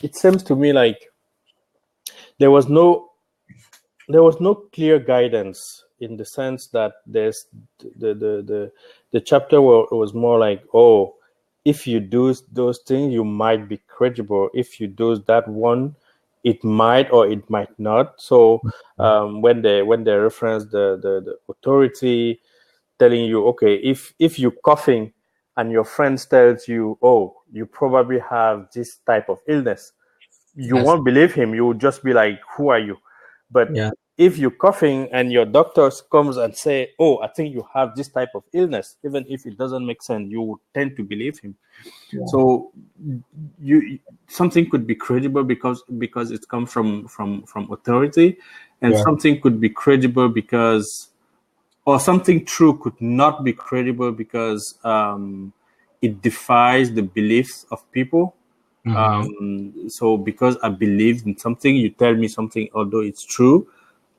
it seems to me like there was no clear guidance, in the sense that there's the chapter was more like, oh, if you do those things, you might be credible. If you do that one, it might or it might not. So when they reference the authority telling you, okay, if you're coughing and your friends tells you, oh, you probably have this type of illness, you Yes. won't believe him. You will just be like, who are you? But Yeah. if you're coughing and your doctors comes and say, oh, I think you have this type of illness, even if it doesn't make sense, you would tend to believe him. Yeah. So you something could be credible because it comes from authority, and Yeah. something could be credible because, or something true could not be credible because it defies the beliefs of people. So because I believe in something, you tell me something, although it's true,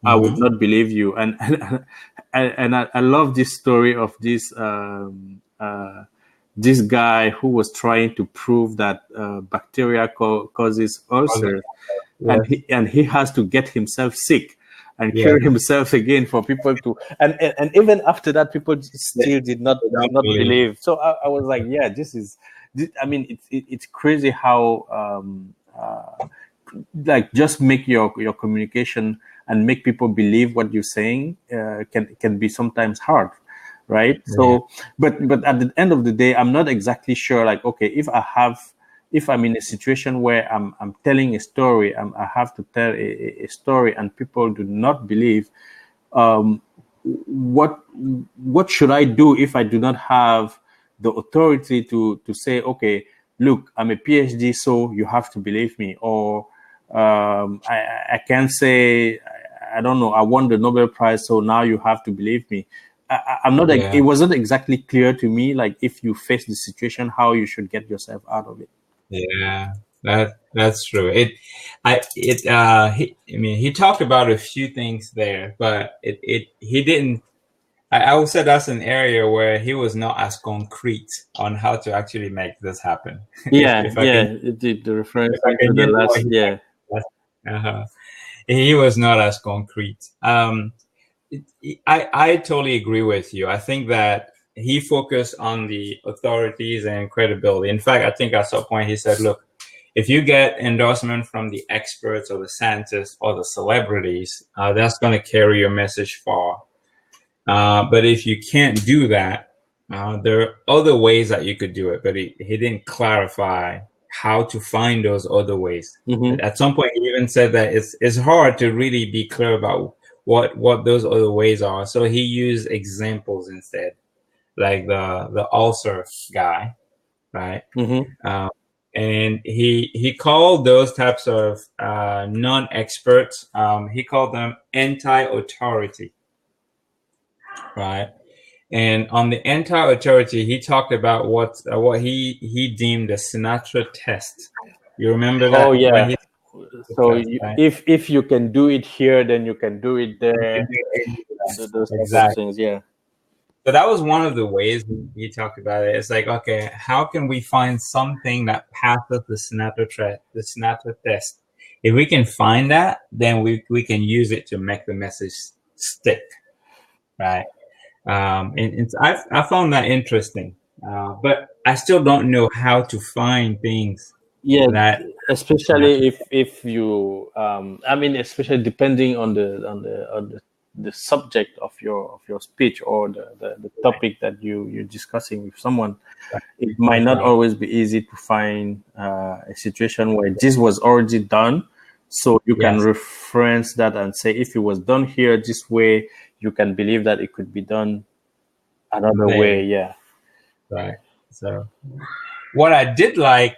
I would not believe you. And I love this story of this guy who was trying to prove that bacteria causes ulcers, Yes. and he has to get himself sick and Yeah. cure himself again for people to, and even after that, people still did not believe. So I was like, yeah, I mean, it's crazy how like just make your communication and make people believe what you're saying can be sometimes hard, right? So but at the end of the day, I'm not exactly sure, like, okay, if I'm in a situation where I'm telling a story, I have to tell a story and people do not believe, what should I do if I do not have the authority to say, okay, look, I'm a PhD, so you have to believe me, or I can say, I don't know, I won the Nobel Prize, so now you have to believe me. I'm not. Yeah. It wasn't exactly clear to me, like, if you face the situation, how you should get yourself out of it. Yeah, that's true. He talked about a few things there, but he didn't. I would say that's an area where he was not as concrete on how to actually make this happen. Yeah, If I can, the reference if I to can the use what last, he yeah. uh he was not as concrete. I totally agree with you. I think that he focused on the authorities and credibility. In fact, I think at some point he said, look, if you get endorsement from the experts or the scientists or the celebrities, that's going to carry your message far. But if you can't do that, there are other ways that you could do it, but he didn't clarify how to find those other ways. Mm-hmm. At some point, he even said that it's hard to really be clear about what those other ways are. So he used examples instead, like the ulcer guy, right? Mm-hmm. And he called those types of non-experts. He called them anti-authority, right? And on the anti-authority, he talked about what he deemed the Sinatra Test. You remember that? Oh yeah. So Test, right? if you can do it here, then you can do it there. Those type of Exactly. things, yeah. So that was one of the ways he talked about it. It's like, okay, how can we find something that passes the Sinatra test? If we can find that, then we can use it to make the message stick, right? And I found that interesting, but I still don't know how to find things Yeah, that especially if you I mean, especially depending on the subject of your speech, or the topic that you're discussing with someone. It might not always be easy to find a situation where this was already done, so you can reference that and say, if it was done here this way, you can believe that it could be done another way. Yeah. Right. So what I did like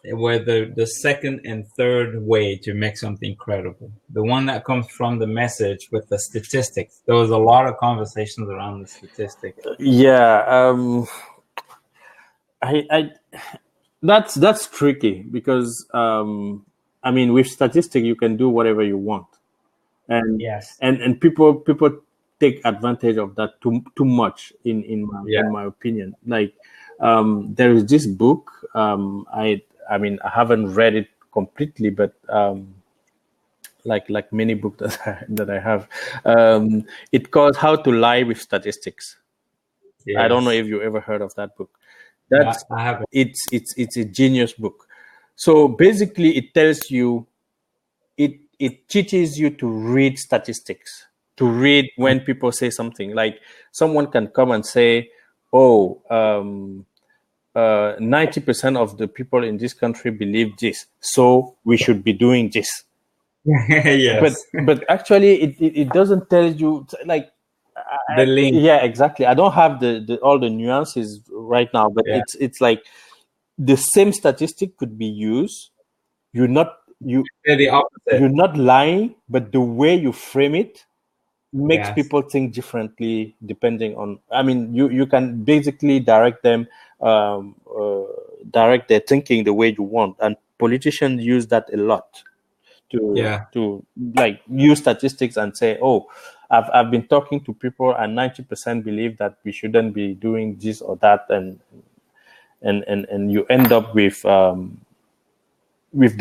were the second and third way to make something credible. The one that comes from the message with the statistics. There was a lot of conversations around the statistics. Yeah. I that's tricky because I mean, with statistics you can do whatever you want, and Yes. and people take advantage of that too much in my opinion. Like there is this book, I mean, I haven't read it completely, but like many books that I have, it's called How to Lie with Statistics. I don't know Yes. if you ever heard of that book. Yeah, That's I haven't. it's a genius book. So basically, it tells you, it teaches you to read statistics, to read when people say something. Like someone can come and say, "Oh, 90% of the people in this country believe this, so we should be doing this." Yes. But actually, it doesn't tell you, like, The link. yeah, exactly. I don't have the all the nuances right now, but Yeah. it's like the same statistic could be used. You're not you They're the opposite. you're not lying, but the way you frame it makes Yes. people think differently depending on. I mean, you can basically direct them, direct their thinking the way you want, and politicians use that a lot Yeah. to like use statistics and say, "Oh, I've been talking to people, and 90% believe that we shouldn't be doing this or that," and you end up with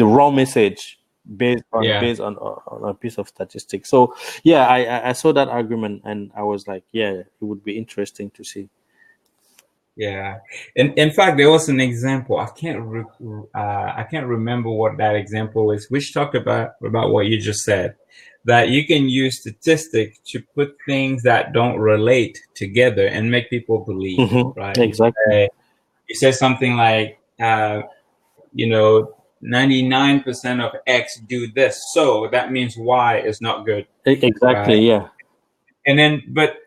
the wrong message based on Yeah. on a piece of statistics. So yeah, I saw that argument, and I was like, yeah, it would be interesting to see. Yeah. In fact, there was an example. I can't remember what that example is, which talked about what you just said. That you can use statistics to put things that don't relate together and make people believe, right? Exactly. You say something like, 99% of X do this, so that means Y is not good, Exactly. right? Yeah. And then, but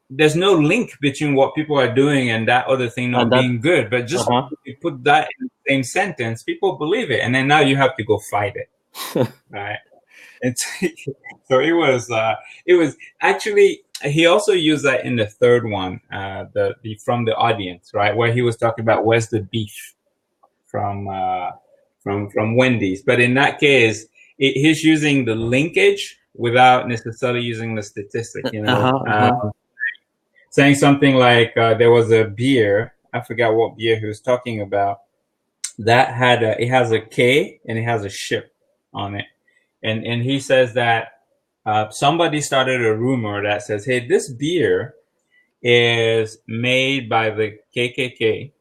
there's no link between what people are doing and that other thing And not that. being good. But just if you put that in the same sentence, people believe it, and then now you have to go fight it, right? And so it was actually, he also used that in the third one, the from the audience, right, where he was talking about where's the beef from Wendy's. But in that case, he's using the linkage without necessarily using the statistic. Saying something like there was a beer. I forgot what beer he was talking about. That it has a K and it has a ship on it, and he says that somebody started a rumor that says, hey, this beer is made by the KKK.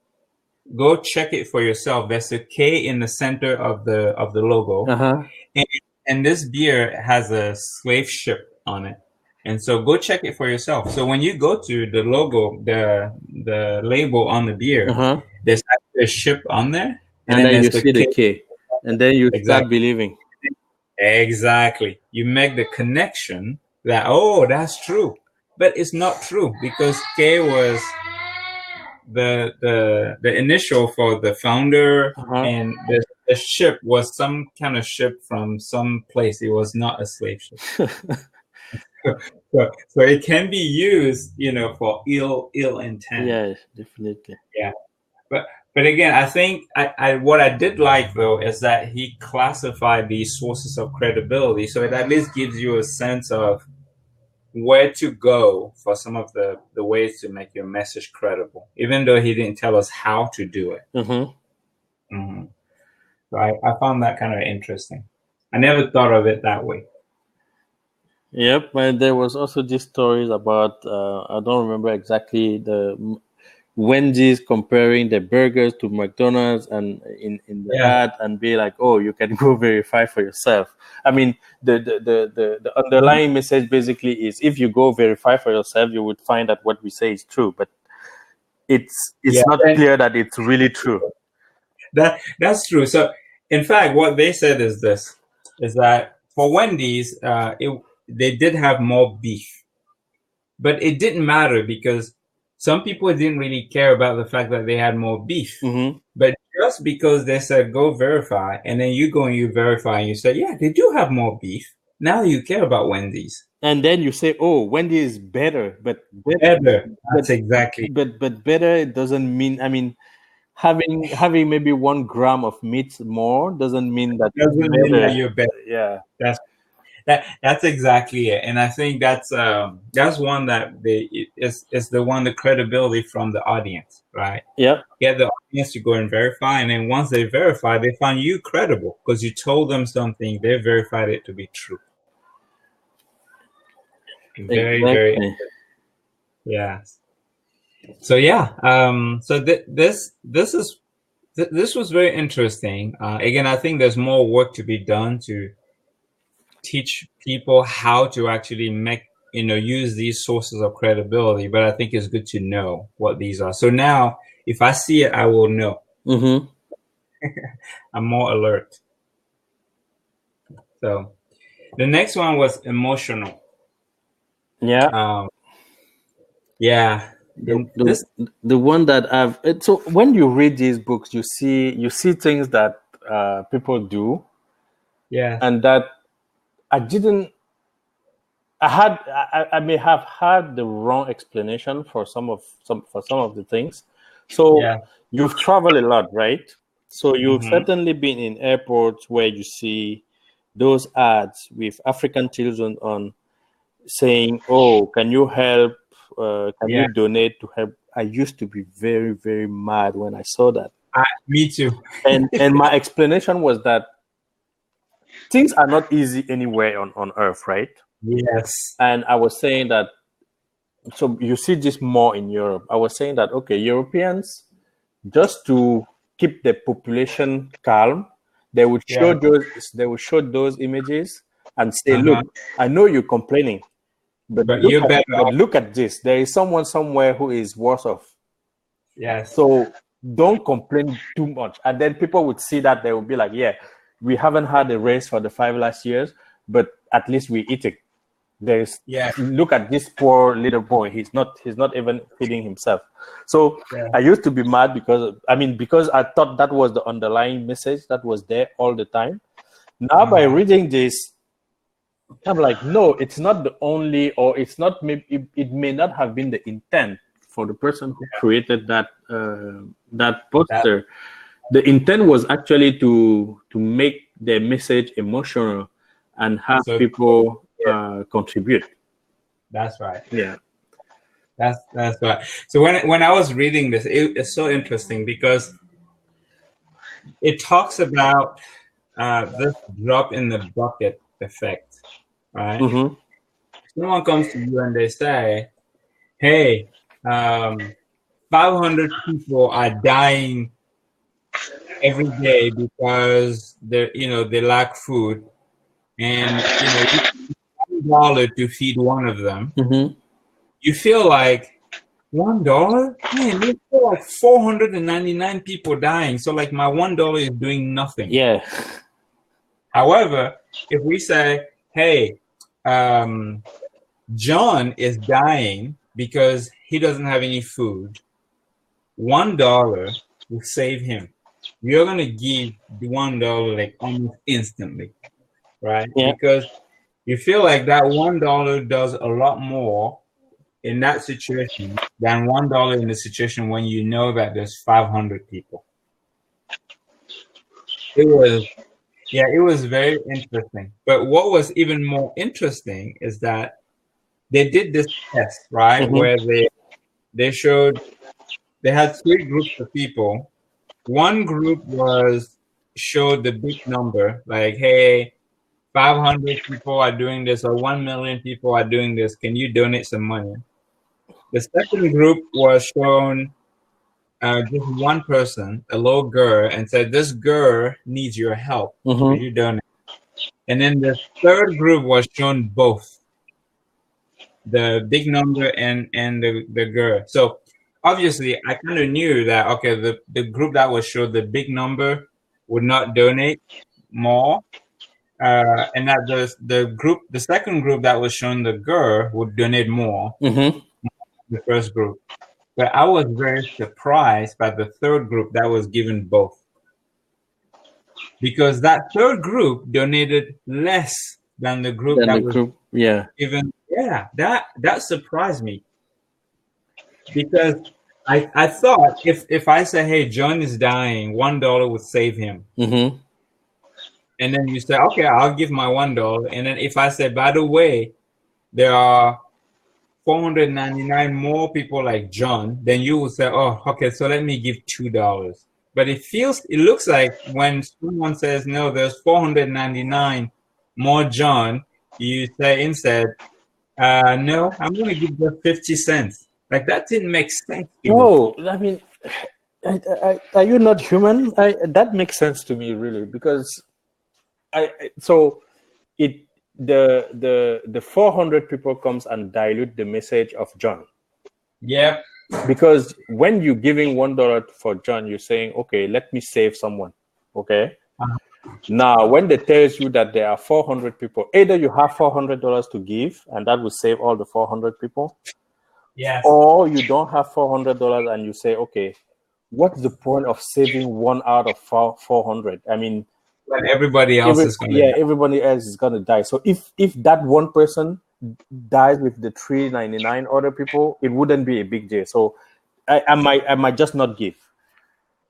Go check it for yourself. There's a K in the center of the logo, and this beer has a slave ship on it. And so go check it for yourself. So when you go to the logo, the label on the beer, there's actually a ship on there, and then you there's the see the K, and then you start Exactly. believing. Exactly. You make the connection that, oh, that's true, but it's not true because K was the initial for the founder, and the ship was some kind of ship from some place. It was not a slave ship. So it can be used, for ill intent. Yes, definitely. Yeah. But again, I think what I did like though is that he classified these sources of credibility, so it at least gives you a sense of where to go for some of the ways to make your message credible, even though he didn't tell us how to do it. So I found that kind of interesting. I never thought of it that way. Yep, and there was also these stories about I don't remember exactly, the Wendy's comparing the burgers to McDonald's, and in the ad, and be like, oh, you can go verify for yourself. I mean, the underlying message basically is, if you go verify for yourself, you would find that what we say is true, but it's not clear that it's really true. That's true. So in fact, what they said is this, is that for Wendy's, they did have more beef, but it didn't matter because some people didn't really care about the fact that they had more beef. But just because they said go verify, and then you go and you verify and you say, yeah, they do have more beef, now you care about Wendy's. And then you say, oh, Wendy's is better, but better. That's exactly. But better, it doesn't mean, I mean, having maybe 1 gram of meat more doesn't mean that you're better. Yeah. That's exactly it, and I think that's one that is the one, the credibility from the audience, right? Yeah, Get the audience to go and verify, and then once they verify, they find you credible because you told them something, they verified it to be true. Very, very, exactly. yeah. So yeah, so this was very interesting. Again, I think there's more work to be done to teach people how to actually use these sources of credibility. But I think it's good to know what these are. So now, if I see it, I will know. Mm-hmm. I'm more alert. So the next one was emotional. Yeah. Yeah. The one that so when you read these books, you see things that people do, Yeah. and that I didn't. I may have had the wrong explanation for some of the things. So Yeah. you've traveled a lot, right? So you've Mm-hmm. certainly been in airports where you see those ads with African children on, saying, "Oh, can you help? Can Yeah. you donate to help?" I used to be very, very mad when I saw that. Me too. And my explanation was that things are not easy anywhere on earth, right? Yes. And I was saying that, so you see this more in Europe. I was saying that, okay, Europeans, just to keep the population calm, they would show Yeah. those images and say, Uh-huh. "Look, I know you're complaining, but But you're better off. look at this. There is someone somewhere who is worse off. Yes. So don't complain too much." And then people would see that, they would be like, "Yeah, we haven't had a raise for the 5 last years, but at least we're eating. There's Yeah. Look at this poor little boy. He's not even feeding himself." So Yeah. I used to be mad because I thought that was the underlying message that was there all the time. Now by reading this, I'm like, no, it's not the only, or it's not. It may not have been the intent for the person who created that poster. The intent was actually to make the message emotional and have So people yeah, contribute. that's right. Yeah. That's right. So when I was reading this, it's so interesting because it talks about this drop in the bucket effect, right? Mm-hmm. Someone comes to you and they say, "Hey, 500 people are dying every day because they lack food, and $1 to feed one of them." Mm-hmm. You feel like $1? Man, there's still like 499 people dying. So like my $1 is doing nothing. Yeah. However, if we say, hey, John is dying because he doesn't have any food, $1 will save him. You're gonna give the $1 like almost instantly, right? Yeah. Because you feel like that $1 does a lot more in that situation than $1 in the situation when you know that there's 500 people. It was very interesting. But what was even more interesting is that they did this test, right? Mm-hmm. Where they showed, they had 3 groups of people. One group showed the big number, like, hey, 500 people are doing this, or 1 million people are doing this. Can you donate some money? The second group was shown just one person, a little girl, and said, this girl needs your help. Mm-hmm. Could you donate? And then the third group was shown both, the big number and the girl. So obviously, I kind of knew that, okay, the group that was shown the big number would not donate more. And that the second group that was shown the girl would donate more. Mm-hmm. The first group. But I was very surprised by the third group that was given both. Because that third group donated less than the group that was given. Yeah, that surprised me. Because I thought if I say, hey, John is dying, $1 would save him. Mm-hmm. and then you say, okay, I'll give my $1. And then if I say, by the way, there are 499 more people like John, then you will say, oh, okay, so let me give $2. But it looks like when someone says, no, there's 499 more John, you say instead, no, I'm going to give just 50 cents. Like that didn't make sense to me. No, I mean, are you not human? That makes sense to me, really, because so it the 400 people comes and dilute the message of John. Yeah. Because when you're giving $1 for John, you're saying, okay, let me save someone. Okay. Now, when they tells you that there are 400 people, either you have $400 to give, and that will save all the 400 people. Yes. Or you don't have $400 and you say, okay, what's the point of saving one out of 400? I mean, when everybody else is going to die. Everybody else is going to die. So if that one person dies with the 399 other people, it wouldn't be a big deal. So I might just not give.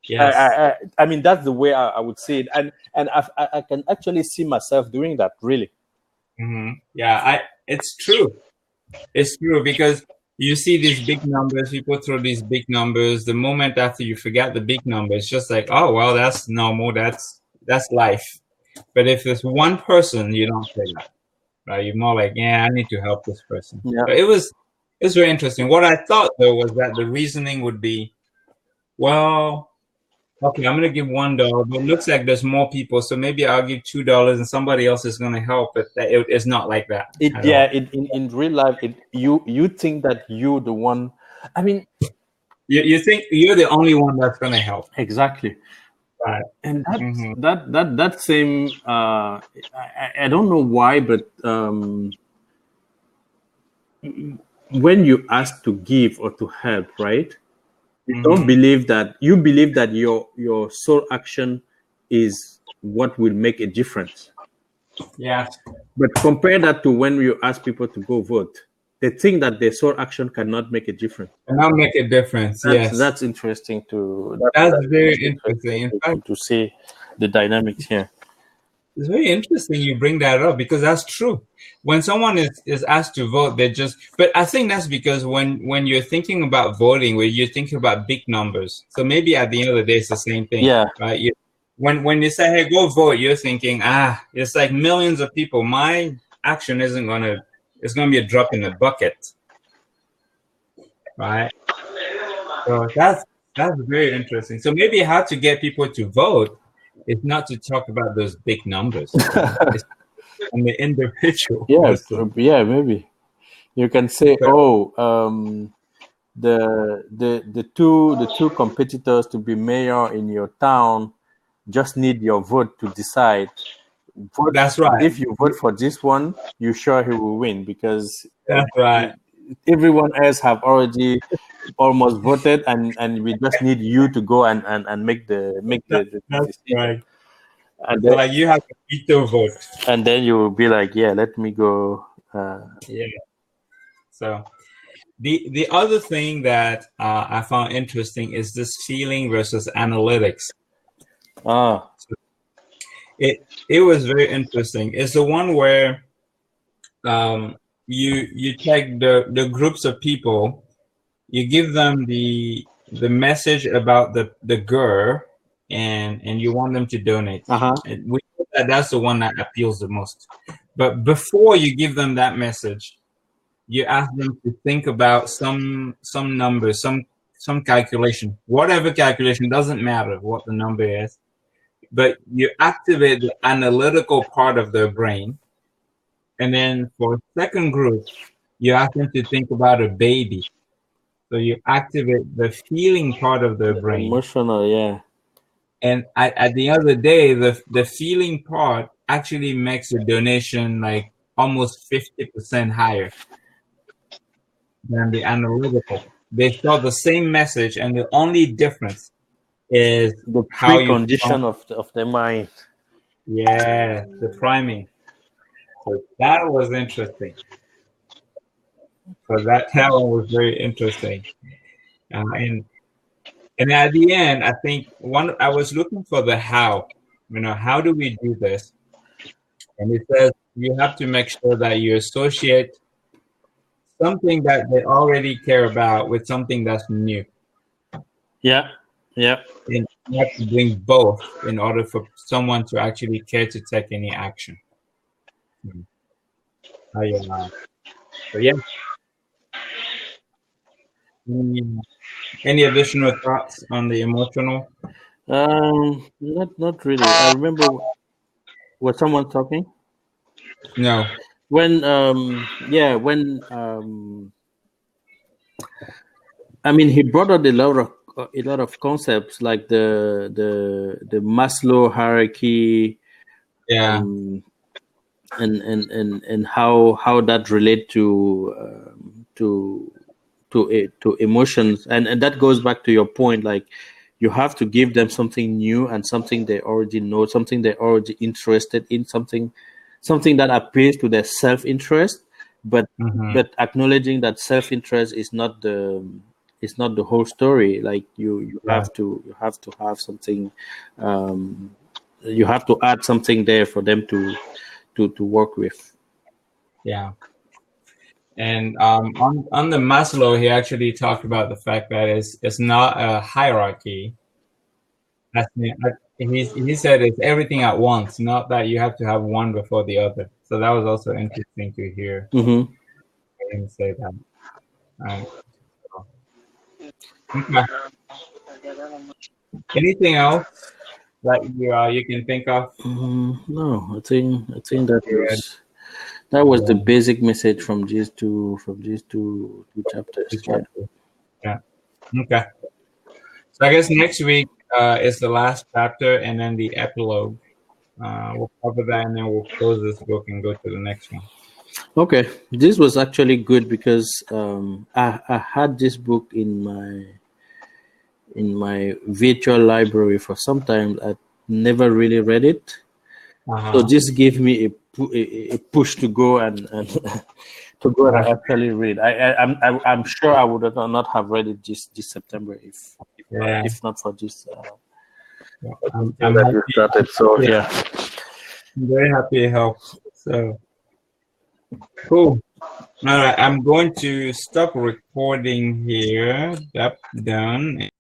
Yes. I mean, that's the way I would see it, and I can actually see myself doing that, really. Mm-hmm. Yeah, it's true. It's true because you see these big numbers, people throw these big numbers. The moment after you forget the big number, it's just like, oh well, that's normal. That's life. But if there's one person, you don't say that, right? You're more like, yeah, I need to help this person. Yeah. But it was very interesting. What I thought though was that the reasoning would be, well, okay, I'm gonna give $1, but it looks like there's more people, so maybe I'll give $2 and somebody else is gonna help. But it's not like that. In real life, you think that you the one. I mean, you think you're the only one that's gonna help. Exactly. Right. And that same I don't know why, but when you ask to give or to help, right? You don't believe that your sole action is what will make a difference. Yeah. But compare that to when you ask people to go vote. They think that their sole action cannot make a difference. Cannot make a difference. Yes. That's interesting to. That's very interesting. In fact, to see the dynamics here. It's very interesting you bring that up because that's true. When someone is asked to vote, but I think that's because when you're thinking about voting, where you're thinking about big numbers. So maybe at the end of the day, it's the same thing. Yeah. Right. When you say, hey, go vote, you're thinking, it's like millions of people. My action it's going to be a drop in the bucket. Right. So that's very interesting. So maybe how to get people to vote is not to talk about those big numbers. It's on the individual. Yeah, maybe. You can say, the two competitors to be mayor in your town just need your vote to decide. That's right. If you vote for this one, you're sure he will win because that's right. Everyone else have already almost voted, and we just need you to go and make the that's decision. Right. And then, like you have to veto vote. And then you will be like, yeah, let me go. Yeah. So the other thing that I found interesting is this feeling versus analytics. So it was very interesting. It's the one where you take the groups of people, you give them the message about the girl, and you want them to donate. And that's the one that appeals the most. But before you give them that message, you ask them to think about some numbers, some calculation, whatever calculation, doesn't matter what the number is. But you activate the analytical part of their brain. And then for second group, you ask them to think about a baby. So you activate the feeling part of their brain. Emotional, yeah. And at the end of the day, the feeling part actually makes the donation like almost 50% higher than the analytical. They saw the same message, and the only difference is the how precondition of the mind. Yeah, the priming. So that was interesting. So that one was very interesting. And at the end, I think I was looking for the how. how do we do this? And it says you have to make sure that you associate something that they already care about with something that's new. Yeah. And you have to bring both in order for someone to actually care to take any action. So yeah. Any additional thoughts on the emotional? Not really. I remember, was someone talking? No. When I mean, he brought out a lot of concepts like the Maslow hierarchy, Yeah. and how that relate to emotions, and that goes back to your point, like you have to give them something new and something they already know, something they're already interested in, something that appeals to their self-interest, but acknowledging that self-interest is not the whole story. Like you have to have something, you have to add something there for them to work with. Yeah. And on the Maslow, he actually talked about the fact that it's not a hierarchy. He said it's everything at once, not that you have to have one before the other. So that was also interesting to hear him say that. Okay. Anything else that you can think of? No, I think that was the basic message from these two chapters. Yeah. Okay. So I guess next week is the last chapter and then the epilogue. We'll cover that and then we'll close this book and go to the next one. Okay, this was actually good because I had this book in my virtual library for some time. I never really read it, so this gave me a push to go and to go and actually read. I'm sure I would not have read it this September if not for this. I'm that you started. So yeah, I'm very happy it helped. So cool. All right, I'm going to stop recording here. That's done.